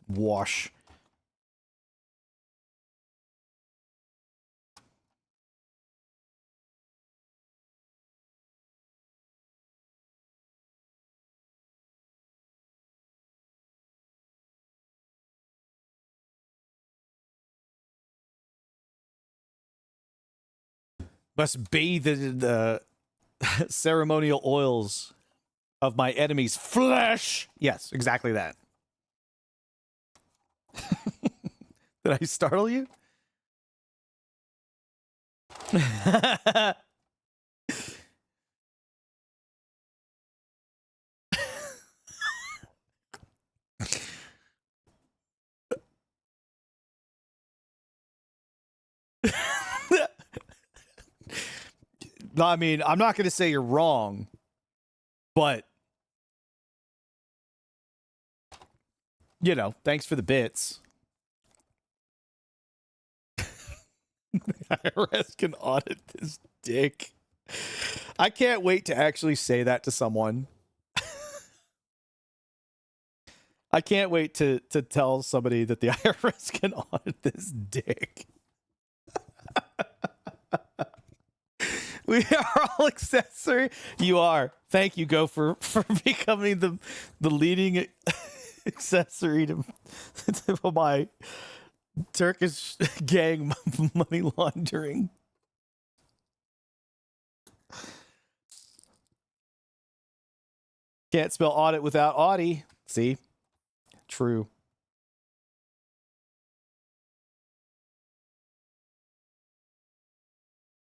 wash. Must bathe in the ceremonial oils of my enemy's flesh. Yes, exactly that. Did I startle you? I mean, I'm not going to say you're wrong, but, you know, thanks for the bits. IRS can audit this dick. I can't wait to actually say that to someone. I can't wait to tell somebody that the IRS can audit this dick. We are all accessory. You are. Thank you, Gopher, for becoming the leading accessory to my Turkish gang money laundering. Can't spell audit without Audi. See? True.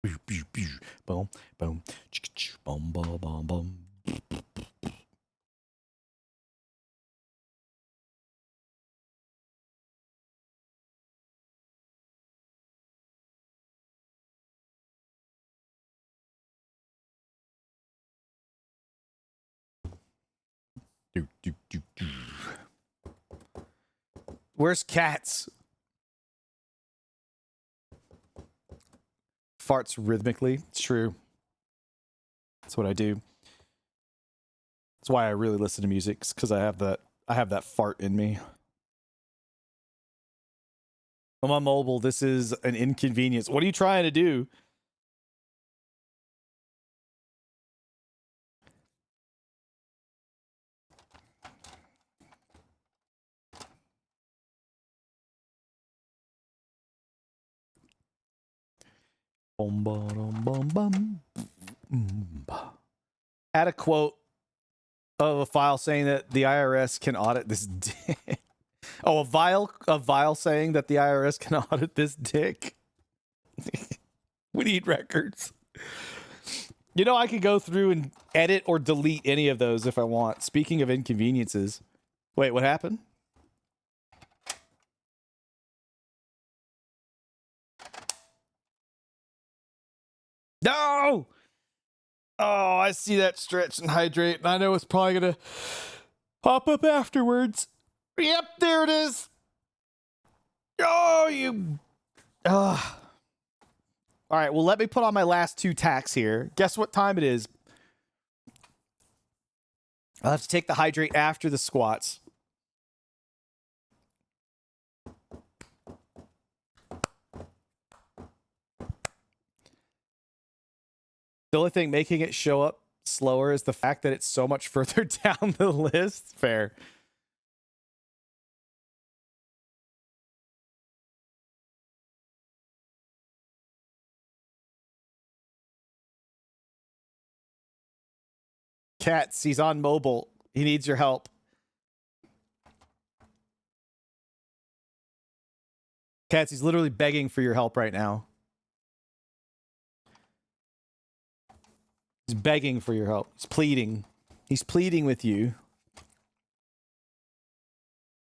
Boom, boom, boom, boom, boom, boom. Where's cats? Farts rhythmically. It's true. That's what I do. That's why I really listen to music, because I have that fart in me. I'm on mobile. This is an inconvenience. What are you trying to do? Add a quote of a file saying that the IRS can audit this dick. Oh, a vial saying that the IRS can audit this dick. We need records. You know, I could go through and edit or delete any of those if I want. Speaking of inconveniences. Wait, what happened? No! Oh, I see that stretch and hydrate, and I know it's probably gonna pop up afterwards. Yep, there it is. Oh, you. All right, well, let me put on my last two tacks here. Guess what time it is? I'll have to take the hydrate after the squats. The only thing making it show up slower is the fact that it's so much further down the list. Fair. Cats, he's on mobile. He needs your help. Cats, he's literally begging for your help right now. He's begging for your help. He's pleading. He's pleading with you.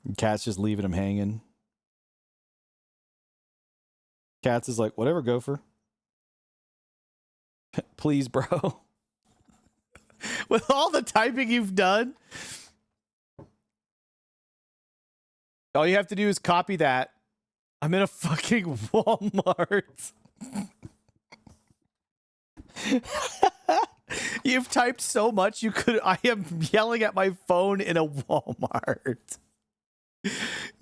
And Cat's just leaving him hanging. Cats is like, whatever, Gopher. Please, bro. With all the typing you've done, all you have to do is copy that. I'm in a fucking Walmart. You've typed so much I am yelling at my phone in a Walmart.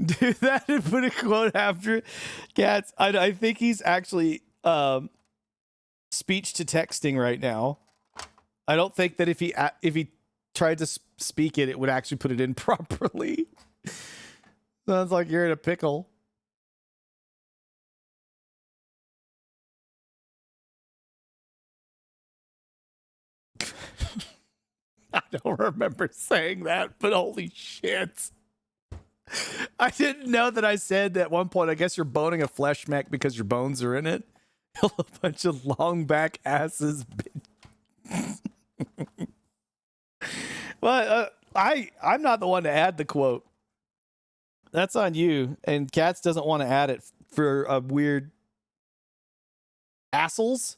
Do that and put a quote after it. Cats, I think he's actually speech to texting right now. I don't think that if he tried to speak it, it would actually put it in properly. Sounds like you're in a pickle. I don't remember saying that, but holy shit. I didn't know that I said at one point, I guess you're boning a flesh mech because your bones are in it. A bunch of long back asses. Well, I'm not the one to add the quote. That's on you. And Cats doesn't want to add it for a weird assholes.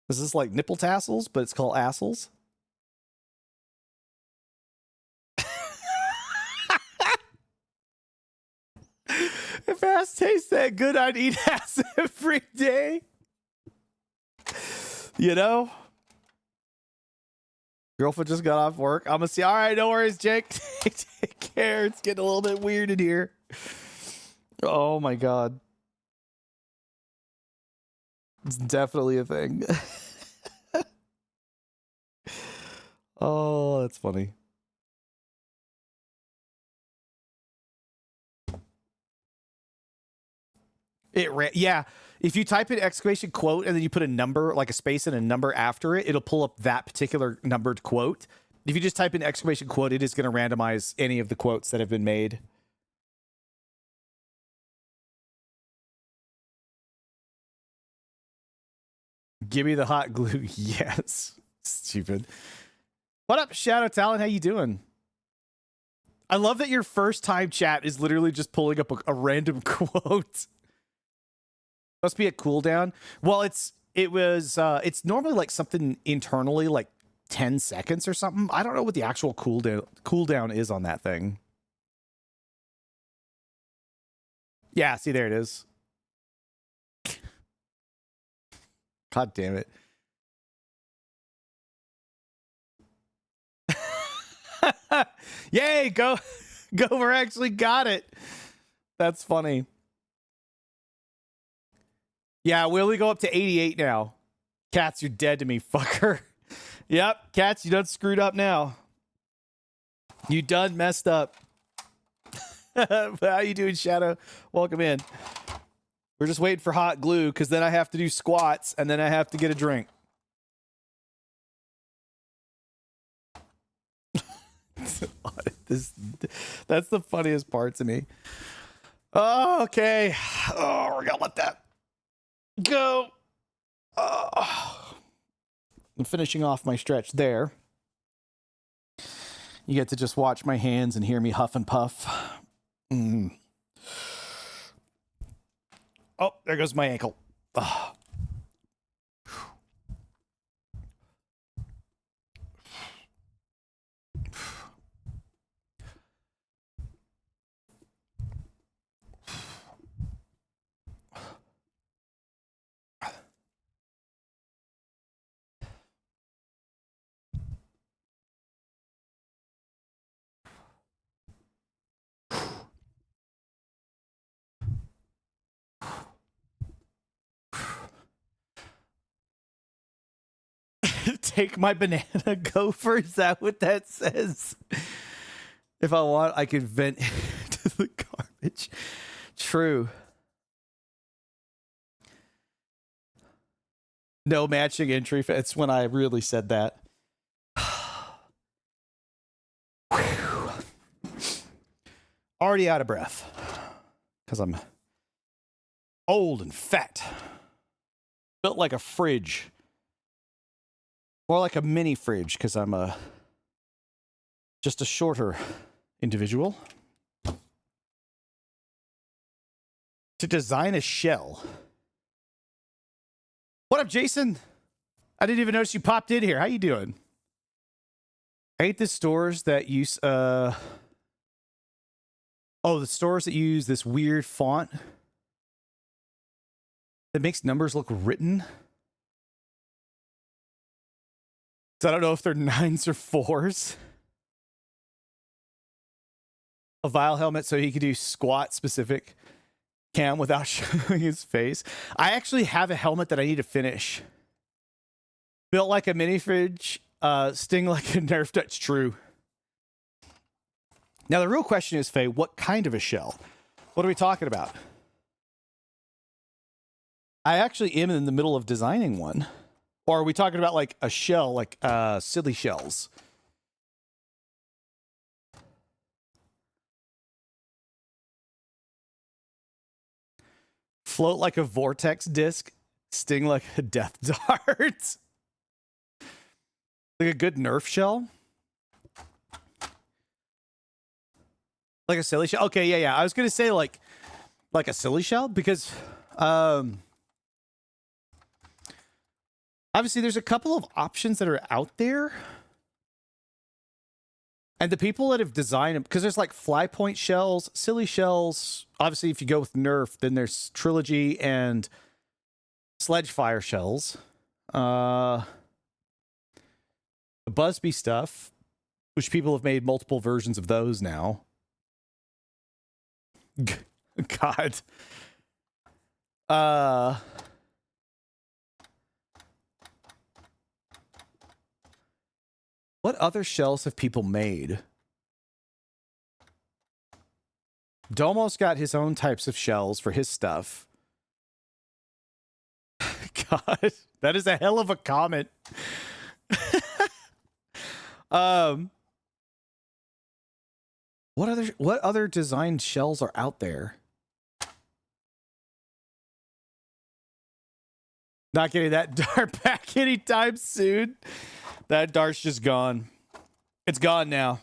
This is like nipple tassels, but it's called assholes. If ass tastes that good, I'd eat ass every day. You know? Girlfriend just got off work. I'm gonna see. All right, no worries, Jake. Take care. It's getting a little bit weird in here. Oh my god. It's definitely a thing. Oh, that's funny. Yeah. If you type in exclamation quote and then you put a number, like a space and a number after it, it'll pull up that particular numbered quote. If you just type in exclamation quote, it is going to randomize any of the quotes that have been made. Give me the hot glue. Yes. Stupid. What up, Shadow Talent? How you doing? I love that your first time chat is literally just pulling up a random quote. Must be a cooldown. Well, it's normally like something internally, like 10 seconds or something. I don't know what the actual cooldown is on that thing. Yeah, see, there it is. God damn it. Yay, go, Gover actually got it. That's funny. Yeah, we only go up to 88 now. Cats, you're dead to me, fucker. Yep, Cats, you done screwed up now. You done messed up. How you doing, Shadow? Welcome in. We're just waiting for hot glue, because then I have to do squats, and then I have to get a drink. That's the funniest part to me. Oh, okay. Oh, we're gonna let that go. I'm finishing off my stretch there. You get to just watch my hands and hear me huff and puff. Oh, there goes my ankle. Oh. Take my banana, Gopher. Is that what that says? If I want, I could vent to the garbage. True. No matching entry. It's when I really said that. Already out of breath. Because I'm old and fat. Built like a fridge. More like a mini fridge, because I'm just a shorter individual. To design a shell. What up, Jason? I didn't even notice you popped in here. How you doing? I hate the stores that use the stores that use this weird font that makes numbers look written. So I don't know if they're 9s or 4s. A vial helmet so he could do squat specific cam without showing his face. I actually have a helmet that I need to finish. Built like a mini fridge, sting like a Nerf. That's true. Now the real question is, Faye, what kind of a shell? What are we talking about? I actually am in the middle of designing one. Or are we talking about like a shell, like silly shells? Float like a vortex disc, sting like a death dart. Like a good Nerf shell? Like a silly shell? Okay, yeah. I was gonna say like a silly shell because obviously there's a couple of options that are out there. And the people that have designed them, because there's like fly point shells, silly shells. Obviously, if you go with Nerf, then there's Trilogy and Sledge Fire shells. The Busby stuff, which people have made multiple versions of those now. God. What other shells have people made? Domo's got his own types of shells for his stuff. God, that is a hell of a comment. What other designed shells are out there? Not getting that dart back anytime soon. That dart's just gone. It's gone now.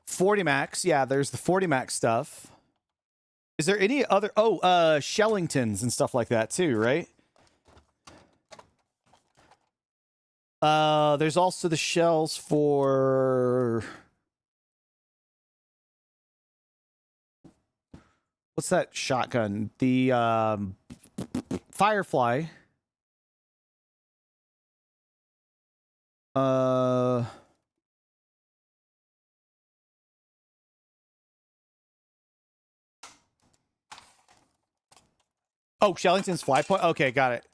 $40 max. Yeah, there's the $40 max stuff. Is there any other? Oh, Shellingtons and stuff like that too, right? There's also the shells for what's that shotgun? The Firefly. Oh, Shellington's fly point. Okay, got it.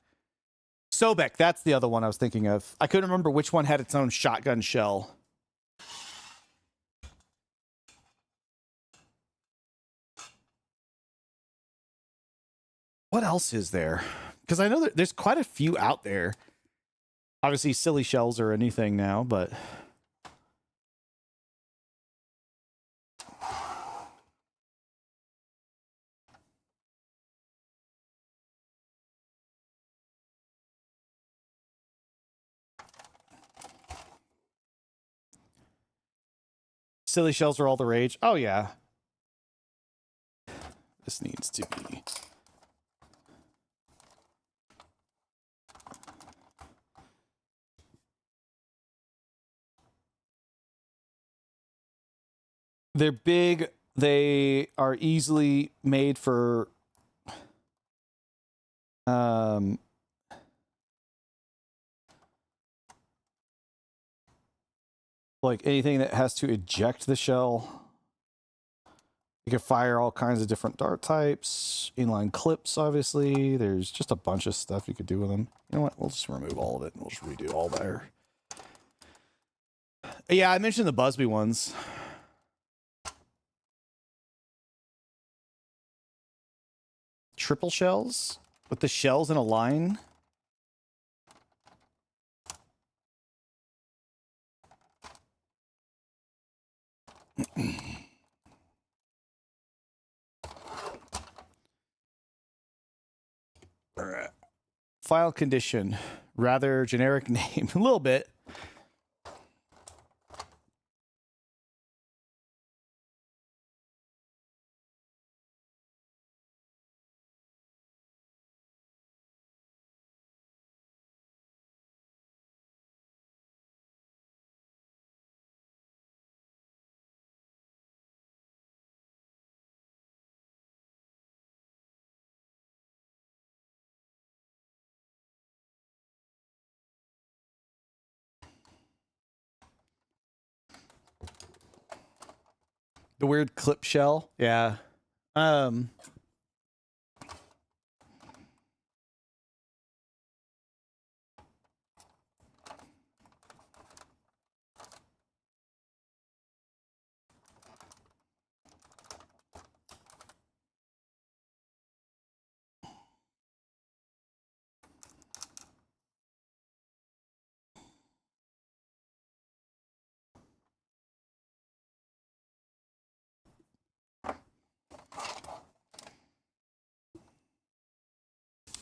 Sobek, that's the other one I was thinking of. I couldn't remember which one had its own shotgun shell. What else is there? Because I know that there's quite a few out there. Obviously, silly shells are anything now, but silly shells are all the rage. Oh, yeah. This needs to be... They're big. They are easily made for... like anything that has to eject the shell. You can fire all kinds of different dart types, inline clips, obviously. There's just a bunch of stuff you could do with them. You know what? We'll just remove all of it and we'll just redo all there. Yeah, I mentioned the Busby ones. Triple shells with the shells in a line. File condition, rather generic name, a little bit. The weird clip shell. Yeah.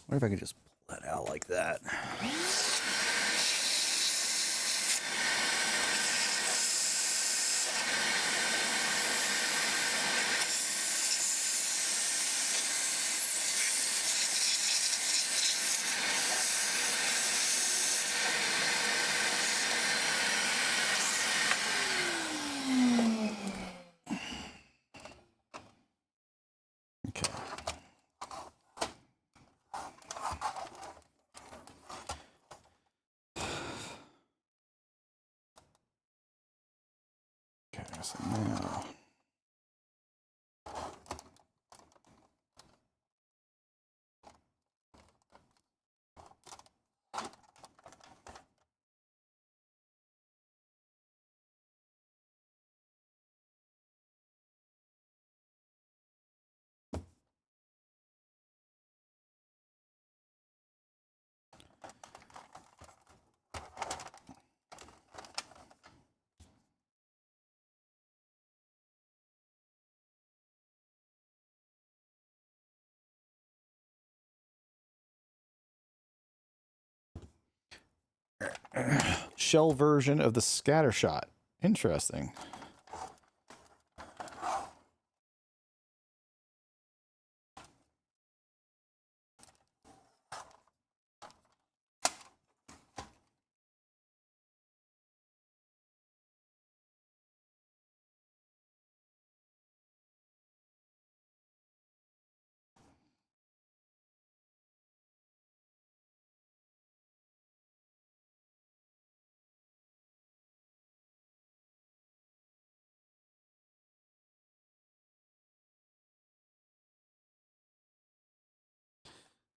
What if I could just pull that out like that? Okay. Okay, so now. Shell version of the scatter shot. Interesting.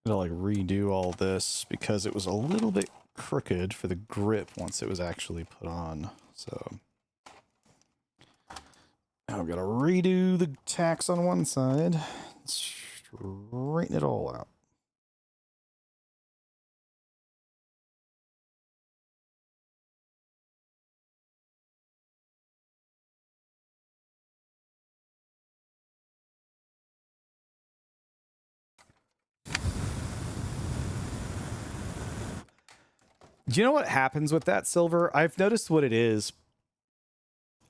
To like redo all this because it was a little bit crooked for the grip once it was actually put on. So now I've got to redo the tacks on one side, straighten it all out. Do you know what happens with that silver? I've noticed what it is.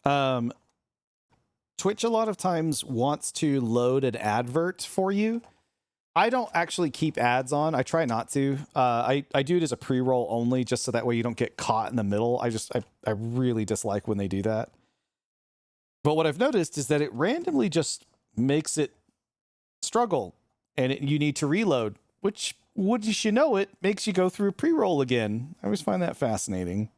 Twitch a lot of times wants to load an advert for you. I don't actually keep ads on. I try not to. I do it as a pre-roll only, just so that way you don't get caught in the middle. I really dislike when they do that. But what I've noticed is that it randomly just makes it struggle, and you need to reload, which, wouldn't you know it, makes you go through pre-roll again. I always find that fascinating.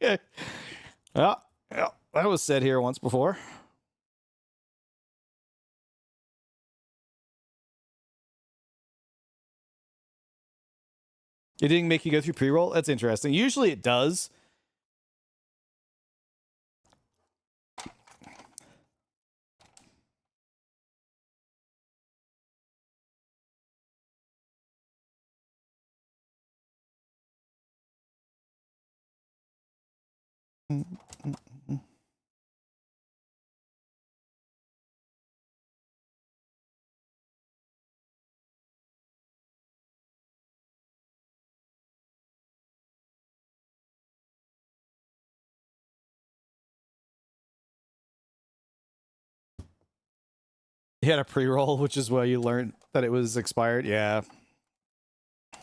Yeah, that was said here once before. It didn't make you go through pre-roll? That's interesting. Usually it does. You had a pre-roll, which is why you learned that it was expired. Yeah. I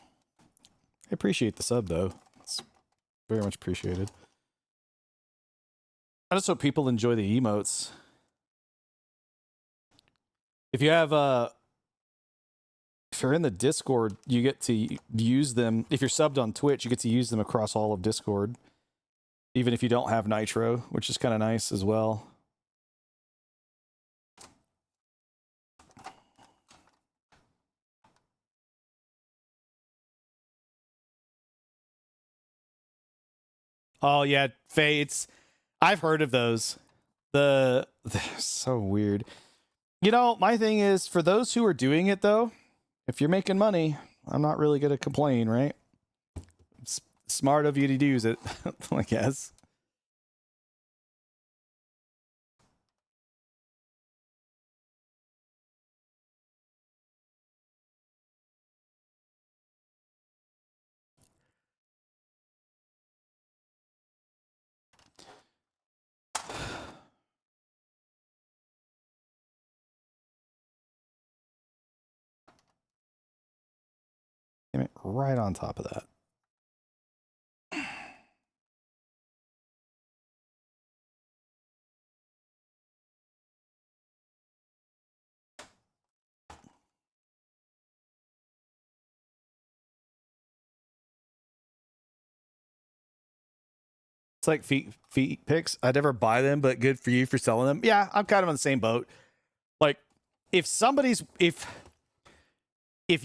appreciate the sub, though. It's very much appreciated. I just hope people enjoy the emotes. If you have if you're in the Discord, you get to use them. If you're subbed on Twitch, you get to use them across all of Discord, even if you don't have Nitro, which is kind of nice as well. Oh yeah, Faye, I've heard of those. They're so weird. You know, my thing is, for those who are doing it though, if you're making money, I'm not really gonna complain, right? It's smart of you to use it, I guess. Damn it, right on top of that. It's like feet picks. I'd never buy them, but good for you for selling them. Yeah, I'm kind of on the same boat. Like, if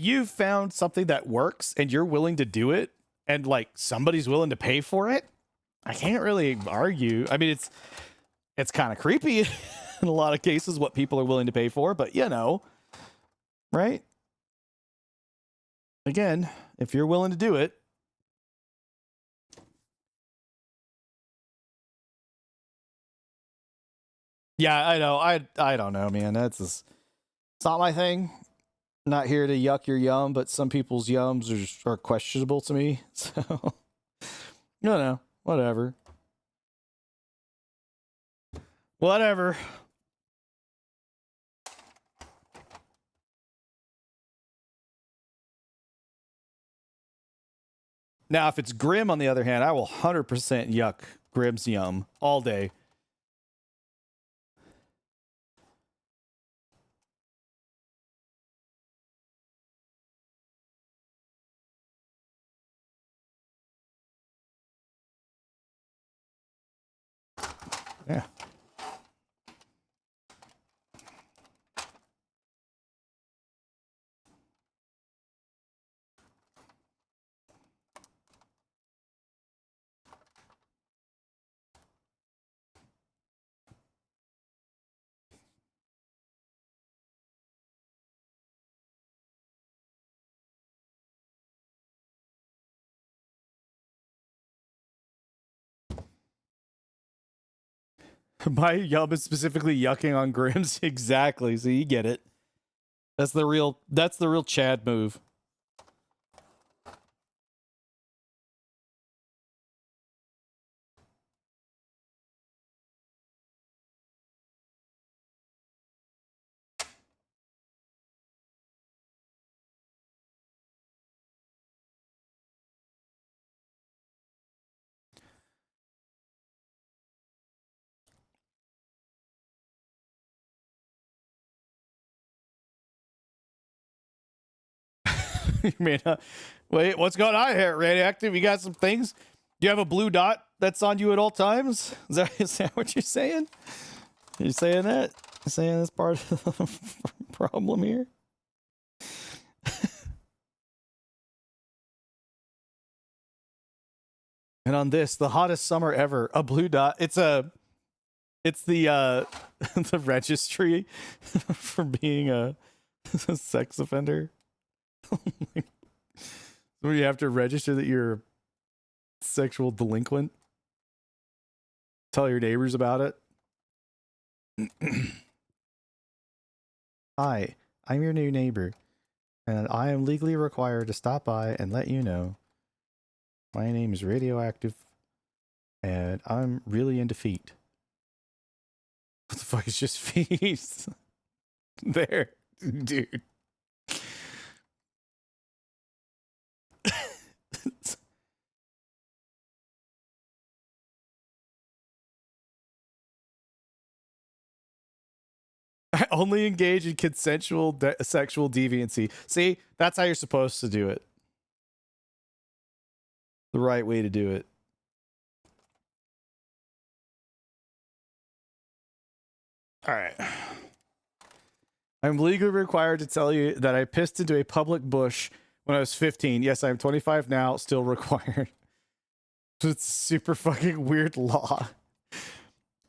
you've found something that works and you're willing to do it, and like somebody's willing to pay for it, I can't really argue. I mean, it's kind of creepy in a lot of cases what people are willing to pay for, but you know, right? Again, if you're willing to do it. Yeah, I know. I don't know, man. It's not my thing. Not here to yuck your yum, but some people's yums are questionable to me. So, no, no, whatever. Whatever. Now, if it's Grim, on the other hand, I will 100% yuck Grim's yum all day. Yeah. My yum is specifically yucking on Grim's. Exactly. So you get it. That's the real Chad move. You may not. Wait, what's going on here, Radioactive? You got some things? Do you have a blue dot that's on you at all times? Is that what you're saying? You're saying that? You're saying that's part of the problem here? And on this, the hottest summer ever, a blue dot. It's the the registry for being a sex offender. Where you have to register that you're a sexual delinquent. Tell your neighbors about it. Hi, I'm your new neighbor, and I am legally required to stop by and let you know. My name is Radioactive, and I'm really into feet. What the fuck is just feet? There, dude. I only engage in consensual sexual deviancy. See, that's how you're supposed to do it. The right way to do it. All right. I'm legally required to tell you that I pissed into a public bush when I was 15. Yes, I'm 25 now, still required. It's a super fucking weird law.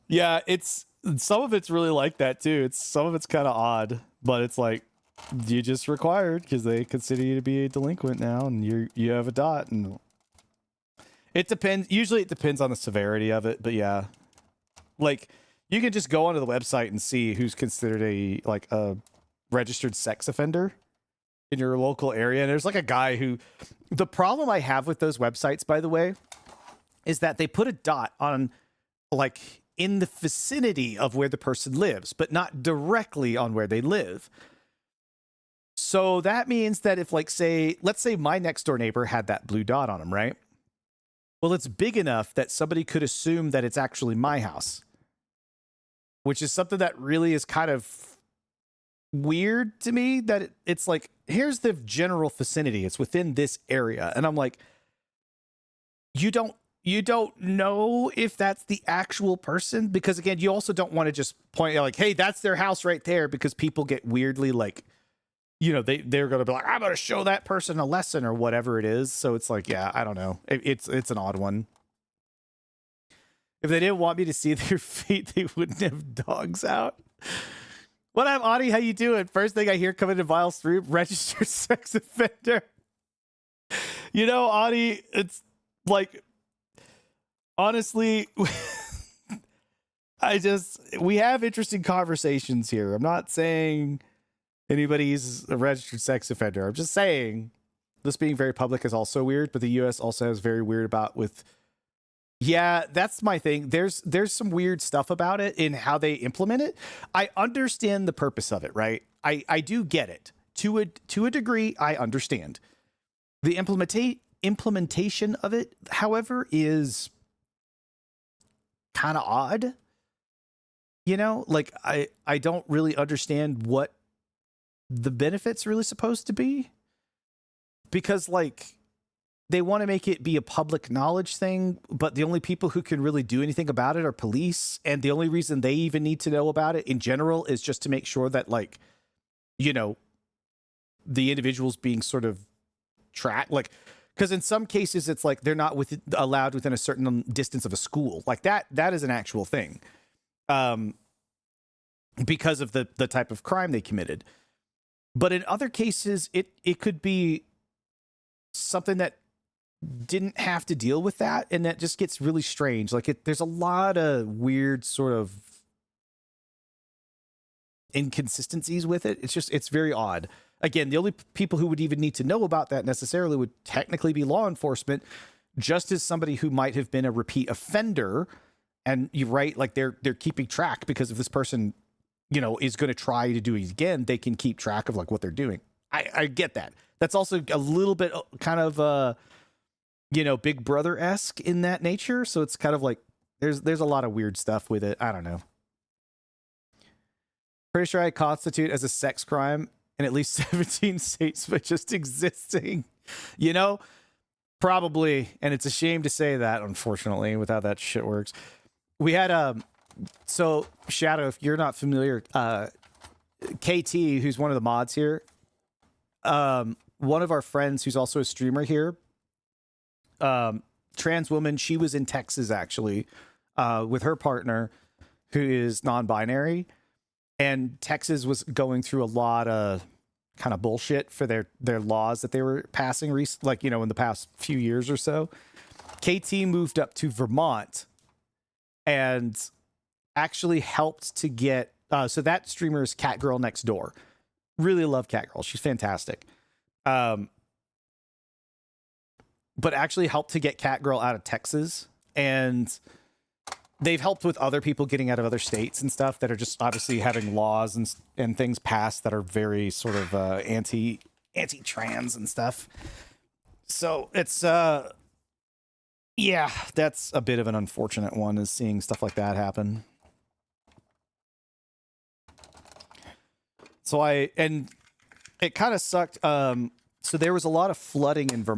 Yeah, it's some of it's really like that too. Some of it's kind of odd, but it's like you just required because they consider you to be a delinquent now, and you have a dot, and it depends. Usually, it depends on the severity of it, but yeah, like you can just go onto the website and see who's considered a registered sex offender in your local area. And there's like a guy who, the problem I have with those websites, by the way, is that they put a dot on like in the vicinity of where the person lives, but not directly on where they live. So that means that if let's say my next door neighbor had that blue dot on him, right? Well, it's big enough that somebody could assume that it's actually my house, which is something that really is kind of weird to me, that it's like, here's the general vicinity. It's within this area. And I'm like, you don't know if that's the actual person, because again, you also don't want to just point out like, hey, that's their house right there, because people get weirdly like, they're going to be like, I'm going to show that person a lesson or whatever it is. So it's like, yeah, I don't know. It's an odd one. If they didn't want me to see their feet, they wouldn't have dogs out. What up, Audie? How you doing? First thing I hear coming to Vile Stream, registered sex offender. Audie, it's like, honestly, we have interesting conversations here. I'm not saying anybody's a registered sex offender. I'm just saying this being very public is also weird, but the US also has very weird about with, yeah, that's my thing. There's some weird stuff about it in how they implement it. I understand the purpose of it, right? I do get it. To a degree, I understand. The implementation of it, however, is kind of odd. Like I don't really understand what the benefit's really supposed to be, because like they want to make it be a public knowledge thing, but the only people who can really do anything about it are police, and the only reason they even need to know about it in general is just to make sure that like the individual's being sort of tracked, like, because in some cases it's like they're not allowed within a certain distance of a school, like that is an actual thing, because of the type of crime they committed. But in other cases, it could be something that didn't have to deal with that, and that just gets really strange. Like there's a lot of weird sort of inconsistencies with it. It's very odd. Again, the only people who would even need to know about that necessarily would technically be law enforcement, just as somebody who might have been a repeat offender, and you're right, like they're keeping track, because if this person is going to try to do it again, they can keep track of like what they're doing. I get that. That's also a little bit kind of Big Brother-esque in that nature. So it's kind of like there's a lot of weird stuff with it. I don't know. Pretty sure I constitute as a sex crime in at least 17 states by just existing. Probably, and it's a shame to say that, unfortunately, with how that shit works. We had so Shadow, if you're not familiar, KT, who's one of the mods here, one of our friends who's also a streamer here, trans woman, she was in Texas actually, with her partner who is non-binary, and Texas was going through a lot of kind of bullshit for their laws that they were passing in the past few years or so. KT moved up to Vermont and actually helped to get so that streamer is Catgirl Next Door. Really love Catgirl. She's fantastic. But actually helped to get Catgirl out of Texas, and they've helped with other people getting out of other states and stuff that are just obviously having laws and things passed that are very sort of anti-trans and stuff. So it's yeah, that's a bit of an unfortunate one, is seeing stuff like that happen. So and it kind of sucked. So there was a lot of flooding in Vermont.